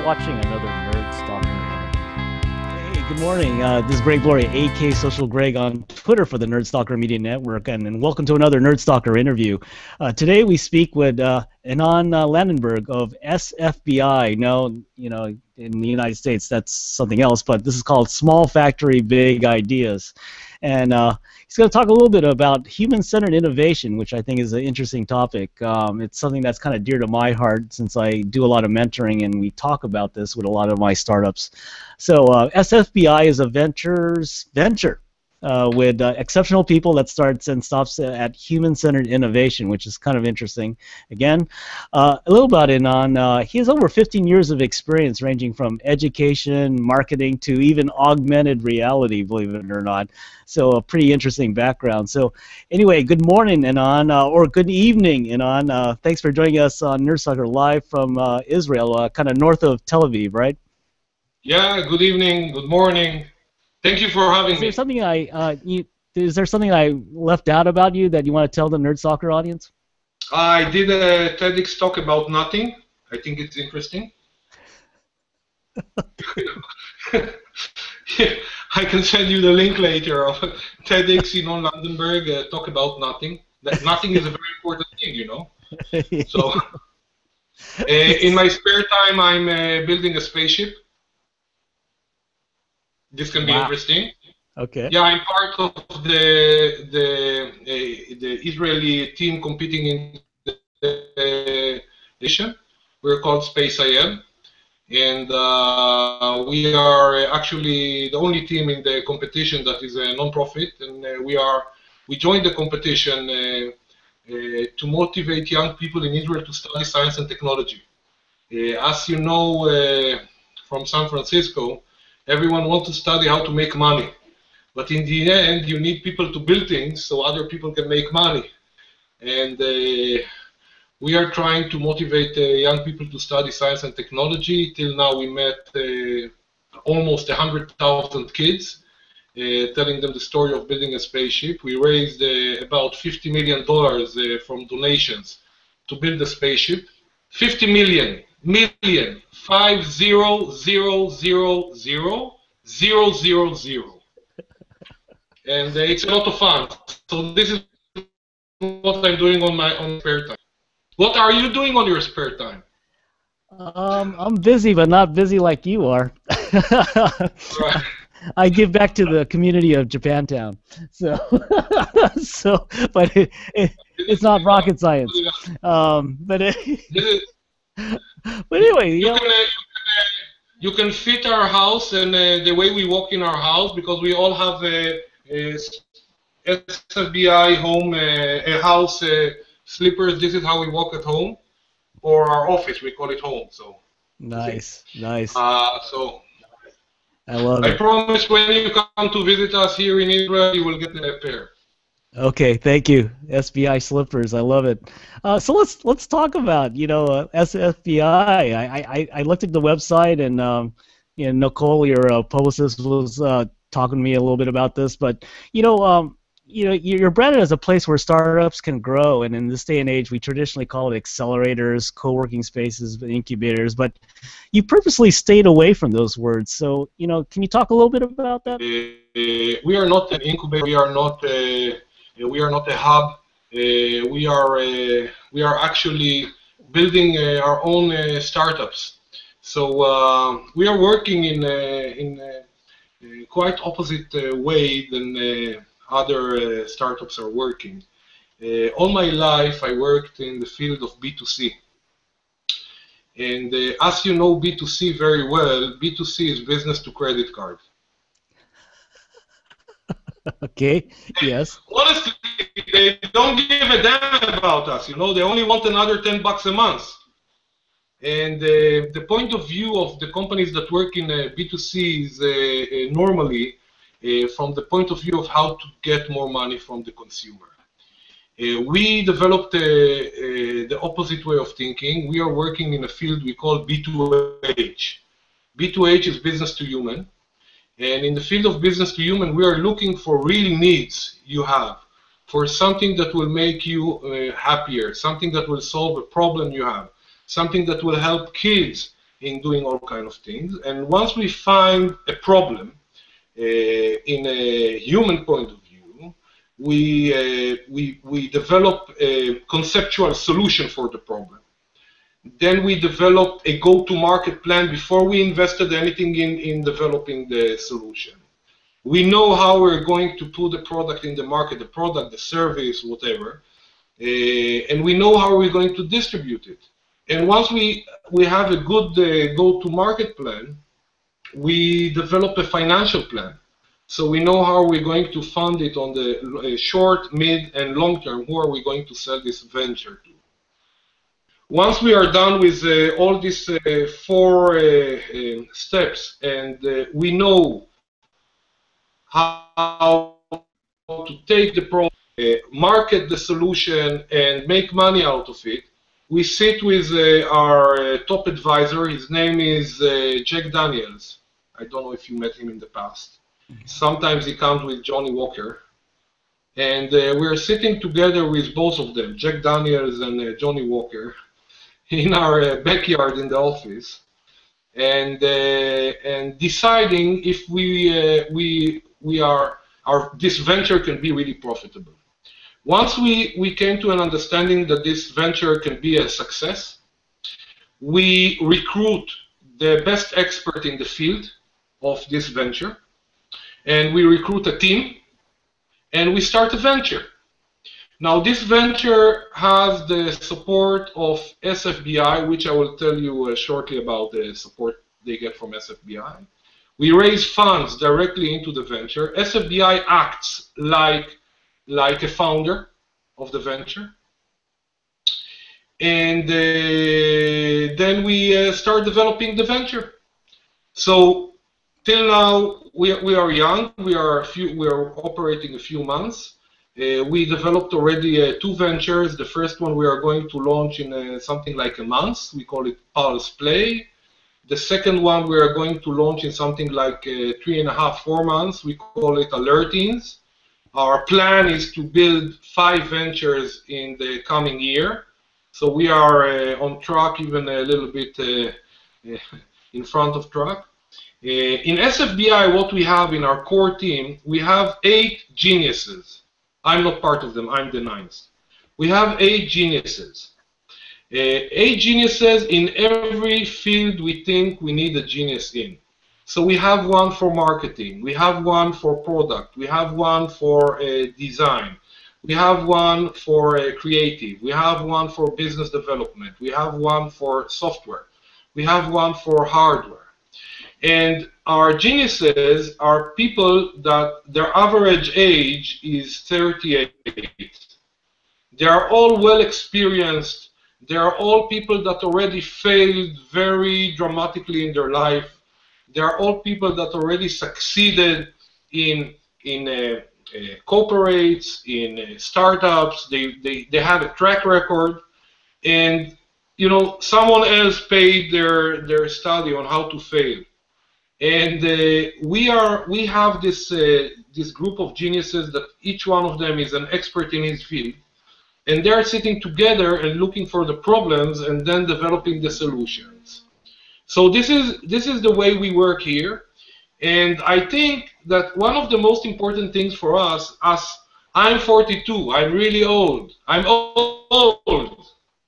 watching another Nerd Stalker interview. Hey, good morning. This is Greg Gloria, AK Social Greg on Twitter for the Nerd Stalker Media Network, and welcome to another Nerd Stalker interview. Today we speak with Enon Landenberg of sFBI. Now, you know, in the United States that's something else, but this is called Small Factory, Big Ideas. And he's going to talk a little bit about human-centered innovation, which I think is an interesting topic. It's something that's kind of dear to my heart since I do a lot of mentoring and we talk about this with a lot of my startups. So sFBI is a venture with exceptional people that starts and stops at human-centered innovation, which is kind of interesting. Again, a little about Enon. He has over 15 years of experience ranging from education, marketing, to even augmented reality, believe it or not. So a pretty interesting background. So anyway, good morning, Enon, or good evening, Enon. Thanks for joining us on Nerd Stalker live from Israel, kind of north of Tel Aviv, right? Yeah, good evening, good morning. Thank you for having me. Is there something I left out about you that you want to tell the Nerd Stalker audience? I did a TEDx talk about nothing. I think it's interesting. I can send you the link later of TEDx Enon Landenberg talk about nothing. That nothing is a very important thing, you know. So, in my spare time, I'm building a spaceship. This can be interesting. Okay. Yeah, I'm part of the Israeli team competing in the edition. We're called Space IL, and we are actually the only team in the competition that is a non-profit, and we joined the competition to motivate young people in Israel to study science and technology. As you know from San Francisco, everyone wants to study how to make money. But in the end, you need people to build things so other people can make money. And we are trying to motivate young people to study science and technology. Till now, we met almost 100,000 kids, telling them the story of building a spaceship. We raised about $50 million from donations to build a spaceship. 50 million. 50,000,000,000. And it's a lot of fun. So this is what I'm doing on my spare time. What are you doing on your spare time? I'm busy, but not busy like you are. Right. I give back to the community of Japantown. So, but it's not rocket science. But anyway, you can fit our house and the way we walk in our house, because we all have a sFBI home, a house slippers. This is how we walk at home, or our office. We call it home. So nice, nice. So I love it. I promise when you come to visit us here in Israel, you will get a pair. Okay, thank you. SBI slippers, I love it. So let's talk about sFBI. I looked at the website and Nicole, your publicist, was talking to me a little bit about this. But you're branded as a place where startups can grow, and in this day and age, we traditionally call it accelerators, co-working spaces, incubators. But you purposely stayed away from those words. So can you talk a little bit about that? We are not an incubator. We are not a hub. We are actually building our own startups. So we are working in a quite opposite way than other startups are working. All my life, I worked in the field of B2C. And as you know B2C very well, B2C is business to credit card. Okay, yes. Honestly, they don't give a damn about us, they only want another $10 a month. And the point of view of the companies that work in B2C is normally from the point of view of how to get more money from the consumer. We developed the opposite way of thinking. We are working in a field we call B2H. B2H is business to human. And in the field of business to human, we are looking for real needs you have, for something that will make you happier, something that will solve a problem you have, something that will help kids in doing all kind of things. And once we find a problem in a human point of view, we develop a conceptual solution for the problem. Then we develop a go-to-market plan before we invested anything in developing the solution. We know how we're going to put the product in the market, the product, the service, whatever, and we know how we're going to distribute it. And once we have a good go-to-market plan, we develop a financial plan. So we know how we're going to fund it on the short, mid, and long term. Who are we going to sell this venture to? Once we are done with all these four steps, and we know how to take the problem, market the solution, and make money out of it, we sit with our top advisor. His name is Jack Daniels. I don't know if you met him in the past. Sometimes he comes with Johnny Walker. And we're sitting together with both of them, Jack Daniels and Johnny Walker, in our backyard in the office, and deciding if this venture can be really profitable. Once we came to an understanding that this venture can be a success, we recruit the best expert in the field of this venture, and we recruit a team, and we start a venture. Now, this venture has the support of sFBI, which I will tell you shortly about the support they get from sFBI. We raise funds directly into the venture. sFBI acts like a founder of the venture. And then we start developing the venture. So till now, we are young. We are operating a few months. We developed already 2 ventures. The first one we are going to launch in something like a month. We call it Pulse Play. The second one we are going to launch in something like 3.5, 4 months. We call it Alertings. Our plan is to build 5 ventures in the coming year. So we are on track, even a little bit in front of track. In sFBI, what we have in our core team, we have 8 geniuses. I'm not part of them, I'm the 9th. We have 8 geniuses. 8 geniuses in every field we think we need a genius in. So we have one for marketing, we have one for product, we have one for design, we have one for creative, we have one for business development, we have one for software, we have one for hardware. And our geniuses are people that their average age is 38. They are all well experienced. They are all people that already failed very dramatically in their life. They are all people that already succeeded in corporates, in startups. They have a track record, and you know, someone else paid their study on how to fail. And we have this group of geniuses that each one of them is an expert in his field, and they're sitting together and looking for the problems and then developing the solutions. So this is the way we work here, and I think that one of the most important things for us, I'm 42, I'm really old, I'm old,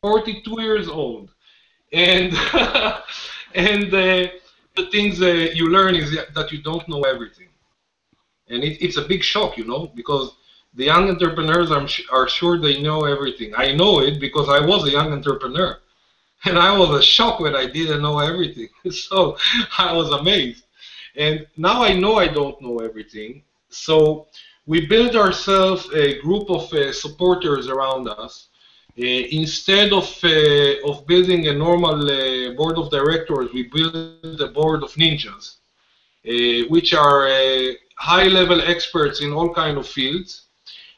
42 years old, and the things you learn is that you don't know everything, and it's a big shock, you know, because the young entrepreneurs are sure they know everything. I know it because I was a young entrepreneur, and I was shocked when I didn't know everything. So I was amazed, and now I know I don't know everything. So we built ourselves a group of supporters around us. Instead of building a normal board of directors, we build a board of ninjas, which are high-level experts in all kinds of fields.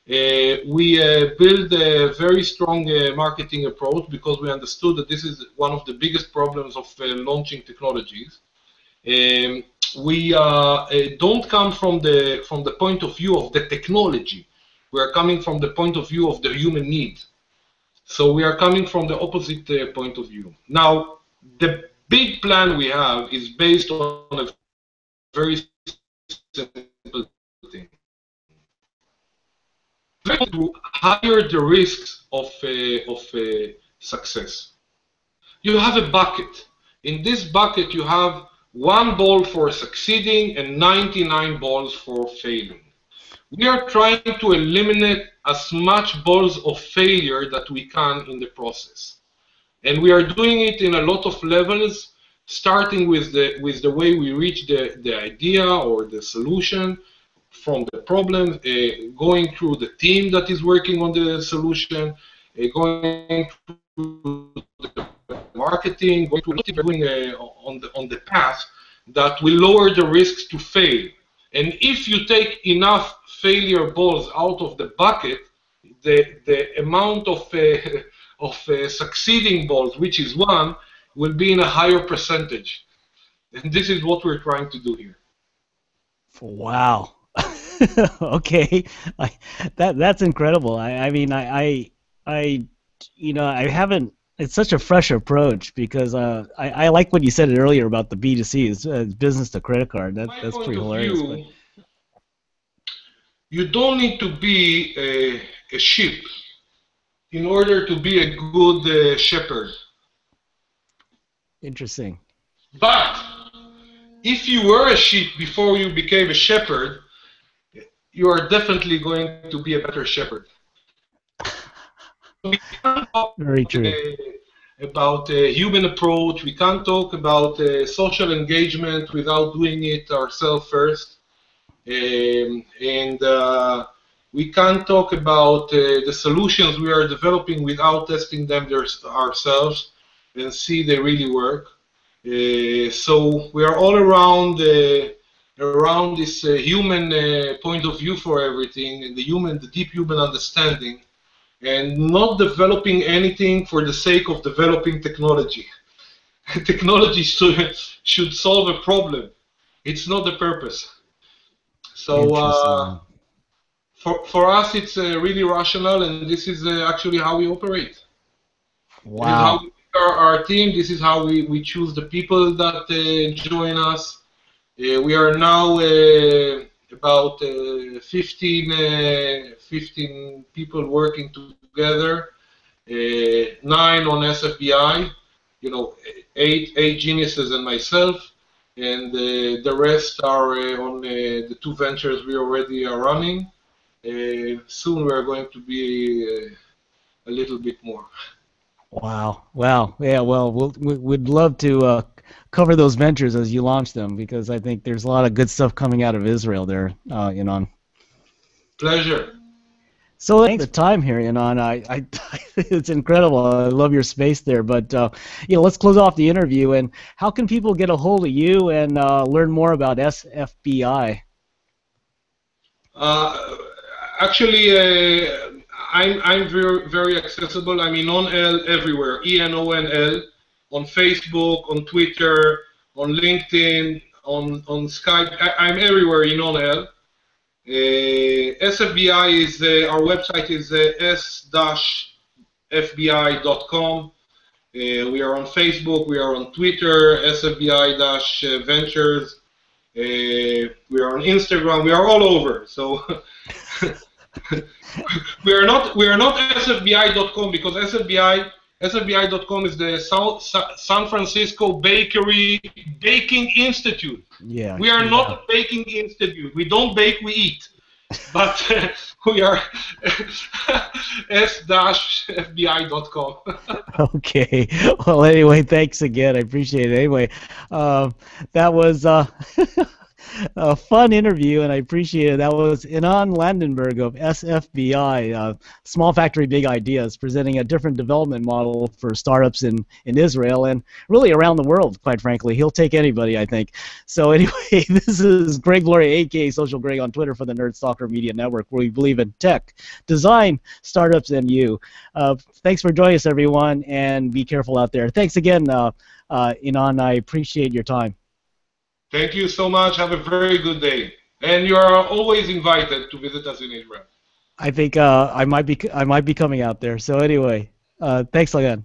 We build a very strong marketing approach because we understood that this is one of the biggest problems of launching technologies. We don't come from the point of view of the technology. We are coming from the point of view of the human need. So we are coming from the opposite point of view. Now, the big plan we have is based on a very simple thing. To higher the risks of success. You have a bucket. In this bucket, you have 1 ball for succeeding and 99 balls for failing. We are trying to eliminate as much balls of failure that we can in the process. And we are doing it in a lot of levels, starting with the way we reach the idea or the solution from the problem, going through the team that is working on the solution, going through the marketing, going through what we're doing on the path that will lower the risks to fail. And if you take enough failure balls out of the bucket, the amount of succeeding balls, which is 1, will be in a higher percentage. And this is what we're trying to do here. Wow. Okay, that's incredible. I mean, you know, I haven't. It's such a fresh approach because I like what you said earlier about the B2C, it's business to credit card. That's pretty hilarious. But you don't need to be a sheep in order to be a good shepherd. Interesting. But if you were a sheep before you became a shepherd, you are definitely going to be a better shepherd. We can't talk Very true. About a human approach. We can't talk about social engagement without doing it ourselves first. And we can't talk about the solutions we are developing without testing them ourselves and see they really work. So we are all around this human point of view for everything, and the deep human understanding, and not developing anything for the sake of developing technology. Technology should solve a problem. It's not the purpose. So for us, it's really rational, and this is actually how we operate. Wow. This is how we pick our team. This is how we choose the people that join us. We are now about 15 people working together, 9 on sFBI, you know, 8 geniuses and myself, and the rest are on the 2 ventures we already are running. Soon we are going to be a little bit more. Wow. Wow. Yeah, well, we'd love to cover those ventures as you launch them, because I think there's a lot of good stuff coming out of Israel there, Enon. Pleasure. So thanks for the time here, Enon. It's incredible. I love your space there. But you know, let's close off the interview. And how can people get a hold of you and learn more about sFBI? Actually, I'm very accessible. I'm Enon L everywhere. ENONL on Facebook, on Twitter, on LinkedIn, on Skype. I'm everywhere. Enon L. sFBI is our website is s-fbi.com. We are on Facebook. We are on Twitter. sFBI-ventures. We are on Instagram. We are all over. So. we are not sFBI.com, because sFBI.com is the San Francisco Baking Institute. Yeah. We are not a baking institute. We don't bake, we eat. But we are s-fbi.com. Okay. Well, anyway, thanks again. I appreciate it. Anyway, that was a fun interview, and I appreciate it. That was Enon Landenberg of sFBI, Small Factory, Big Ideas, presenting a different development model for startups in Israel and really around the world, quite frankly. He'll take anybody, I think. So anyway, this is Greg Gloria, a.k.a. Social Greg, on Twitter for the Nerd Stalker Media Network, where we believe in tech, design, startups, and you. Thanks for joining us, everyone, and be careful out there. Thanks again, Enon. I appreciate your time. Thank you so much. Have a very good day. And you are always invited to visit us in Israel. I think I might be coming out there. So anyway, thanks again.